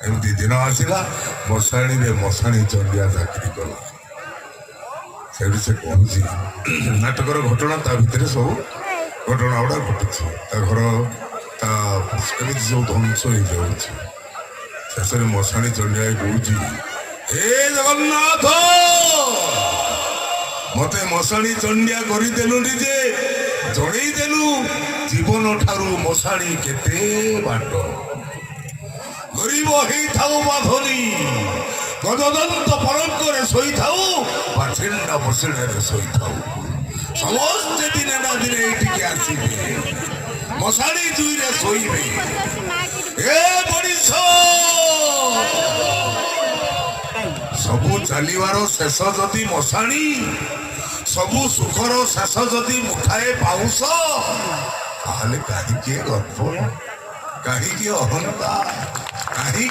ଏମିତି ଦିନ ଆସିଲା ମଶାଣିରେ ମଶାଣି ଚଣ୍ଡିଆ ଚାକିରି କଲା। ସେଇଠି ସେ କହୁଛି ନାଟକର ଘଟଣା ତା ଭିତରେ ସବୁ ଘଟଣା ଗୁଡା ଘଟୁଛି। ତା ଘର ତା ଏମିତି ସବୁ ଧ୍ୱଂସ ହେଇଯାଉଛି। ଶେଷରେ ମଶାଣି ଚଣ୍ଡିଆ କହୁଛି ହେ ଜଗନ୍ନାଥ ମତେ ମଶାଣି ଚଣ୍ଡିଆ କରିଦେଲୁନି ଯେ ଜଣେଇଦେଲୁ ଜୀବନ ଠାରୁ ମଶାଣି କେତେ ବାଟ। ଗରିବ ହେଇଥାଉ ବା ଧନୀ ଗଜଦନ୍ତ ପରଙ୍କରେ ଶୋଇଥାଉ ବା ଛିଣ୍ଡା ବସିଣାରେ ଶୋଇଥାଉ ସମସ୍ତେ ଦିନେ ନା ଦିନେ ଏଇଠିକି ଆସିବେ ମଶାଣି ଜୁଇରେ ଶୋଇବେ। ଏ ମଣିଷ ସବୁ ଚାଲିବାର ଶେଷ ଯଦି ମଶାଣି ସବୁ ସୁଖର ଶେଷ ଯଦି ମୁଠାଏ ପାଉଁଶ ତାହେଲେ କାହିଁକି ଗର୍ବ କାହିଁକି ଅହଙ୍କାର।